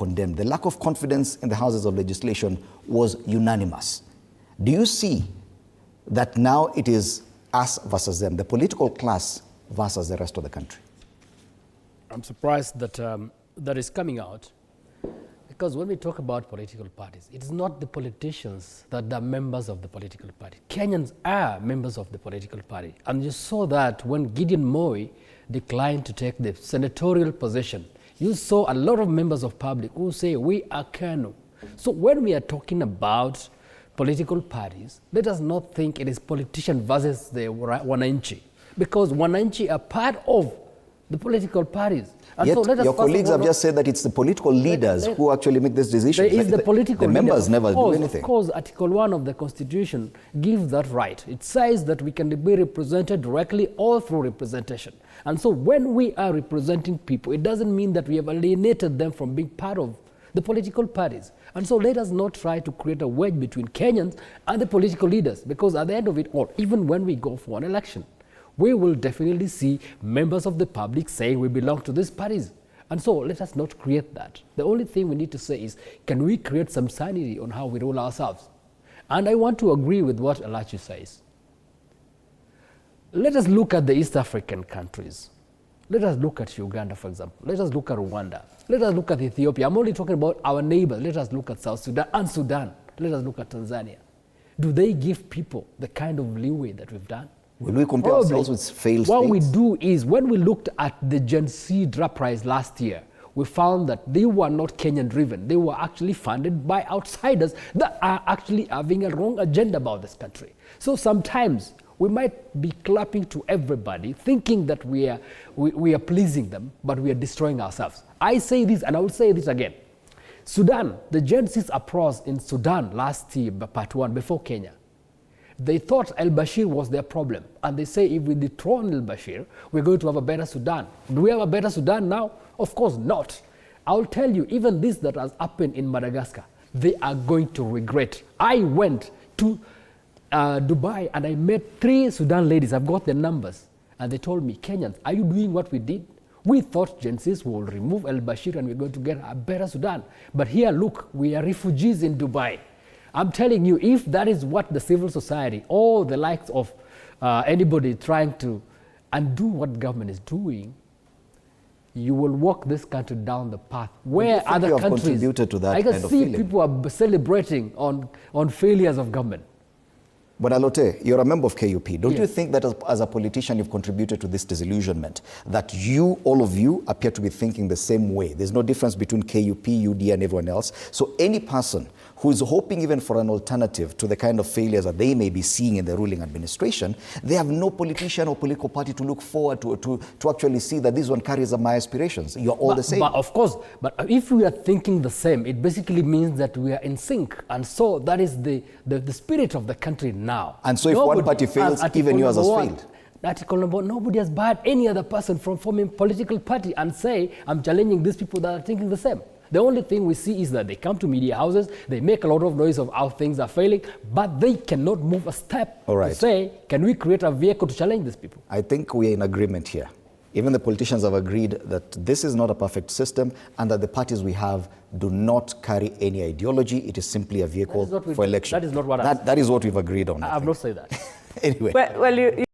condemned. The lack of confidence in the houses of legislation was unanimous. Do you see that now it is us versus them, the political class versus the rest of the country? I'm surprised that that is coming out, because when we talk about political parties, it is not the politicians that are members of the political party. Kenyans are members of the political party. And you saw that when Gideon Moi declined to take the senatorial position. You saw a lot of members of public who say, we are Kanu. So when we are talking about political parties, let us not think it is politician versus the wananchi, because wananchi are part of the political parties. And yet, so let us your colleagues have just said that it's the political leaders who actually make this decision. The members never do anything. Of course, Article 1 of the Constitution gives that right. It says that we can be represented directly or through representation. And so when we are representing people, it doesn't mean that we have alienated them from being part of the political parties. And so let us not try to create a wedge between Kenyans and the political leaders, because at the end of it all, even when we go for an election, we will definitely see members of the public saying we belong to these parties. And so let us not create that. The only thing we need to say is, can we create some sanity on how we rule ourselves? And I want to agree with what Alachi says. Let us look at the East African countries. Let us look at Uganda, for example. Let us look at Rwanda. Let us look at Ethiopia. I'm only talking about our neighbors. Let us look at South Sudan and Sudan. Let us look at Tanzania. Do they give people the kind of leeway that we've done? Will we compare ourselves with failed states? What we do is, when we looked at the Gen Z uprising last year, we found that they were not Kenyan driven. They were actually funded by outsiders that are actually having a wrong agenda about this country. So sometimes we might be clapping to everybody, thinking that we are pleasing them, but we are destroying ourselves. I say this, and I will say this again. Sudan, the Gen Z uprising in Sudan last year, part 1, before Kenya, they thought al-Bashir was their problem. And they say, if we dethrone al-Bashir, we're going to have a better Sudan. Do we have a better Sudan now? Of course not. I'll tell you, even this that has happened in Madagascar, they are going to regret. I went to Dubai and I met 3 Sudan ladies. I've got their numbers. And they told me, Kenyans, are you doing what we did? We thought Gen Zs will remove al-Bashir and we're going to get a better Sudan. But here, look, we are refugees in Dubai. I'm telling you, if that is what the civil society or the likes of anybody trying to undo what government is doing, you will walk this country down the path where other countries, contributed to that I can kind of see feeling. People are celebrating on failures of government. But Lotee, you're a member of KUP. Don't Yes. you think that as a politician you've contributed to this disillusionment? That you, all of you, appear to be thinking the same way. There's no difference between KUP, UD and everyone else. So any person who is hoping even for an alternative to the kind of failures that they may be seeing in the ruling administration, they have no politician or political party to look forward to actually see that this one carries up my aspirations. You're all the same. But of course, but if we are thinking the same, it basically means that we are in sync. And so that is the spirit of the country now. And so if one party fails, even yours has failed. Article number 1, nobody has barred any other person from forming a political party and say, I'm challenging these people that are thinking the same. The only thing we see is that they come to media houses, they make a lot of noise of how things are failing, but they cannot move a step to say, can we create a vehicle to challenge these people? I think we are in agreement here. Even the politicians have agreed that this is not a perfect system and that the parties we have do not carry any ideology. It is simply a vehicle for election. That is not what that is what we've agreed on. I have not said that. Anyway. Well, you